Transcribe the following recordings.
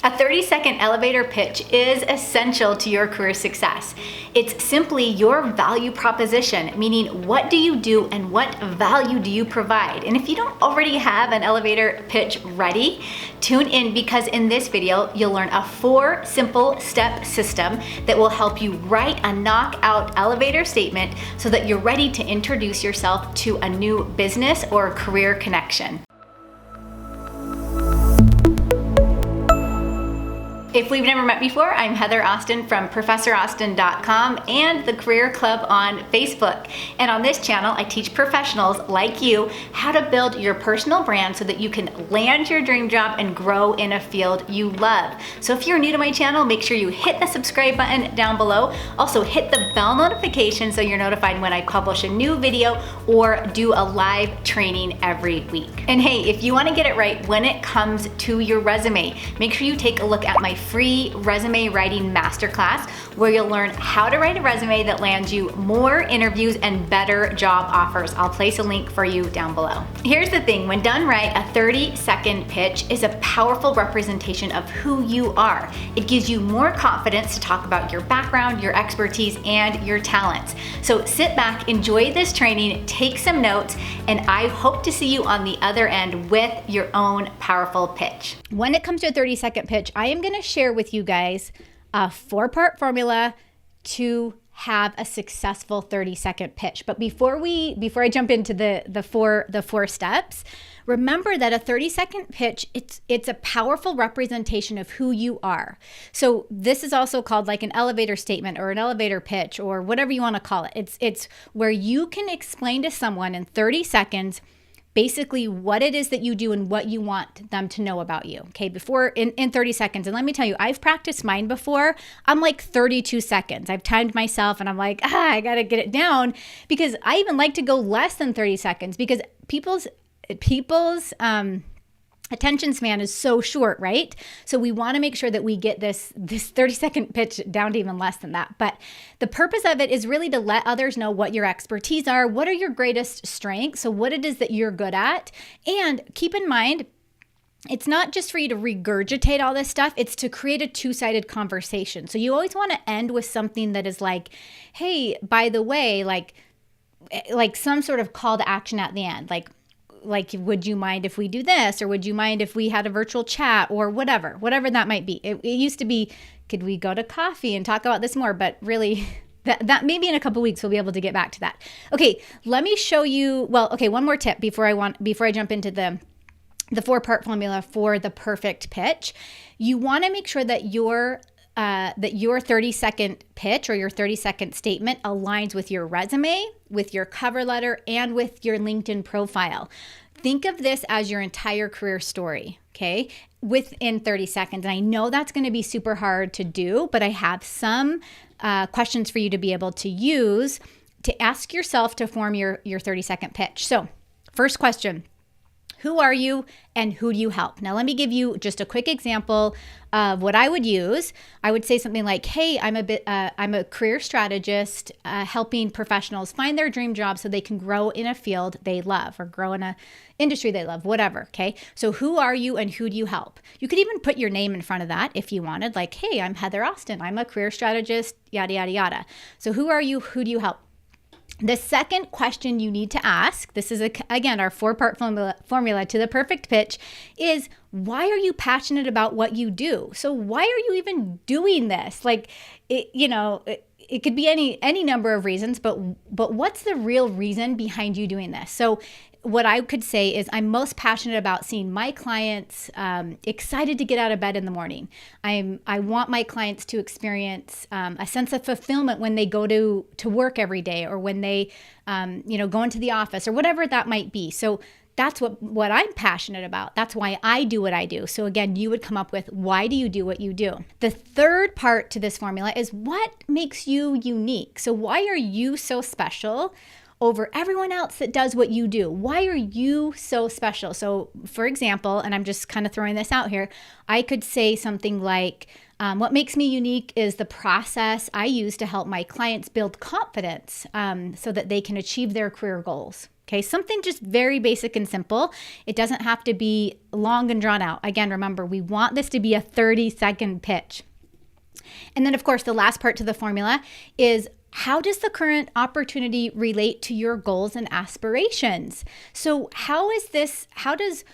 A 30-second elevator pitch is essential to your career success. It's simply your value proposition, meaning what do you do and what value do you provide? And if you don't already have an elevator pitch ready, tune in because in this video, you'll learn a 4 simple step system that will help you write a knockout elevator statement so that you're ready to introduce yourself to a new business or career connection. If we've never met before, I'm Heather Austin from ProfessorAustin.com and the Career Club on Facebook. And on this channel, I teach professionals like you how to build your personal brand so that you can land your dream job and grow in a field you love. So if you're new to my channel, make sure you hit the subscribe button down below. Also hit the bell notification so you're notified when I publish a new video or do a live training every week. And hey, if you want to get it right when it comes to your resume, make sure you take a look at my free resume writing masterclass where you'll learn how to write a resume that lands you more interviews and better job offers. I'll place a link for you down below. Here's the thing, when done right, a 30-second pitch is a powerful representation of who you are. It gives you more confidence to talk about your background, your expertise, and your talents. So sit back, enjoy this training, take some notes, and I hope to see you on the other end with your own powerful pitch. When it comes to a 30-second pitch, I am going to share with you guys a 4-part formula to have a successful 30-second pitch. But before I jump into the four steps, remember that a 30-second pitch, it's a powerful representation of who you are. So this is also called like an elevator statement or an elevator pitch or whatever you want to call it. It's where you can explain to someone in 30 seconds basically what it is that you do and what you want them to know about you, okay, before in 30 seconds. And let me tell you, I've practiced mine before. I'm like 32 seconds. I've timed myself and I'm like, I got to get it down because I even like to go less than 30 seconds because people's attention span is so short, right? So we want to make sure that we get this 30-second pitch down to even less than that. But the purpose of it is really to let others know what your expertise are, what are your greatest strengths, so what it is that you're good at. And keep in mind, it's not just for you to regurgitate all this stuff, it's to create a two-sided conversation. So you always want to end with something that is like, hey, by the way, like some sort of call to action at the end, like, would you mind if we do this? Or would you mind if we had a virtual chat or whatever that might be. It used to be, could we go to coffee and talk about this more? But really, that maybe in a couple weeks, we'll be able to get back to that. Okay, let me show you, one more tip before I jump into the 4-part formula for the perfect pitch. You want to make sure that your 30-second pitch or your 30-second statement aligns with your resume, with your cover letter, and with your LinkedIn profile. Think of this as your entire career story, okay, within 30 seconds. And I know that's going to be super hard to do, but I have some questions for you to be able to use to ask yourself to form your 30-second pitch. So, first question. Who are you and who do you help? Now, let me give you just a quick example of what I would use. I would say something like, hey, I'm a career strategist helping professionals find their dream job so they can grow in a field they love or grow in an industry they love, whatever, okay? So who are you and who do you help? You could even put your name in front of that if you wanted, like, hey, I'm Heather Austin. I'm a career strategist, yada, yada, yada. So who are you? Who do you help? The second question you need to ask, this is again our 4-part formula to the perfect pitch, is why are you passionate about what you do? So why are you even doing this? Like, it could be any number of reasons, but what's the real reason behind you doing this? So what I could say is I'm most passionate about seeing my clients excited to get out of bed in the morning. I want my clients to experience a sense of fulfillment when they go to work every day or when they go into the office or whatever that might be. So that's what I'm passionate about. That's why I do what I do. So again, you would come up with, why do you do what you do? The third part to this formula is what makes you unique? So why are you so special over everyone else that does what you do? Why are you so special? So for example, and I'm just kind of throwing this out here, I could say something like, what makes me unique is the process I use to help my clients build confidence so that they can achieve their career goals. Okay, something just very basic and simple. It doesn't have to be long and drawn out. Again, remember, we want this to be a 30-second pitch. And then, of course, the last part to the formula is, how does the current opportunity relate to your goals and aspirations? So how does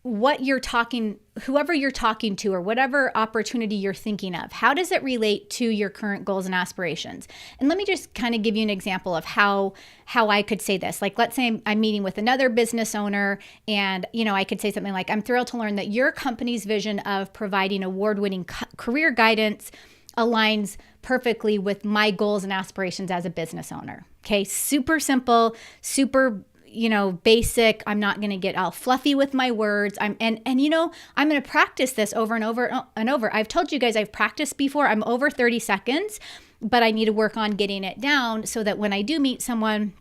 what you're talking, whoever you're talking to, or whatever opportunity you're thinking of, how does it relate to your current goals and aspirations? And let me just kind of give you an example of how I could say this. Like, let's say I'm meeting with another business owner, and I could say something like, I'm thrilled to learn that your company's vision of providing award-winning career guidance aligns perfectly with my goals and aspirations as a business owner. Okay, super simple, super basic. I'm not going to get all fluffy with my words. I'm going to practice this over and over and over. I've told you guys I've practiced before. I'm over 30 seconds, but I need to work on getting it down so that when I do meet someone,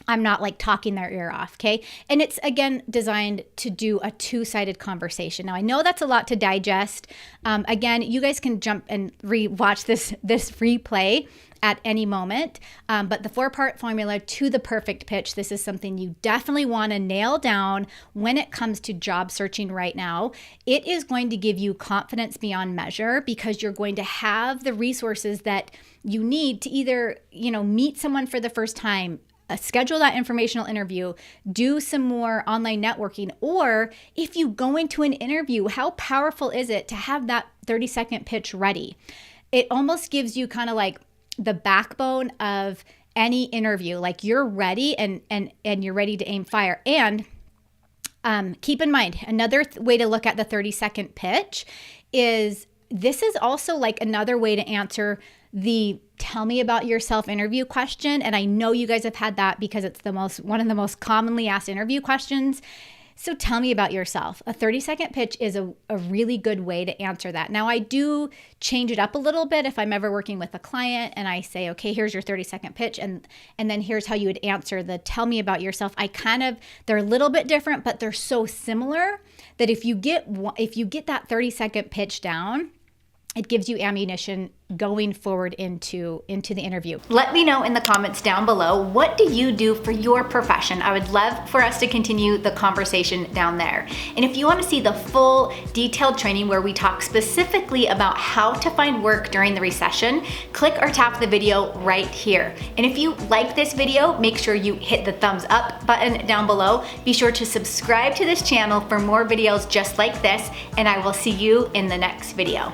I'm not like talking their ear off, okay? And it's, again, designed to do a two-sided conversation. Now, I know that's a lot to digest. Again, you guys can jump and re-watch this replay at any moment. But the 4-part formula to the perfect pitch, this is something you definitely want to nail down when it comes to job searching right now. It is going to give you confidence beyond measure, because you're going to have the resources that you need to either, meet someone for the first time, schedule that informational interview, do some more online networking, or if you go into an interview, how powerful is it to have that 30-second pitch ready? It almost gives you kind of like the backbone of any interview, like you're ready and you're ready to aim fire. And keep in mind, another way to look at the 30-second pitch is, this is also like another way to answer the tell me about yourself interview question. And I know you guys have had that because it's one of the most commonly asked interview questions. So tell me about yourself. A 30-second pitch is a really good way to answer that. Now, I do change it up a little bit if I'm ever working with a client and I say, okay, here's your 30-second pitch, and then here's how you would answer the tell me about yourself. They're a little bit different, but they're so similar that if you get that 30-second pitch down, it gives you ammunition going forward into the interview. Let me know in the comments down below, what do you do for your profession? I would love for us to continue the conversation down there. And if you want to see the full detailed training where we talk specifically about how to find work during the recession, click or tap the video right here. And if you like this video, make sure you hit the thumbs up button down below. Be sure to subscribe to this channel for more videos just like this, and I will see you in the next video.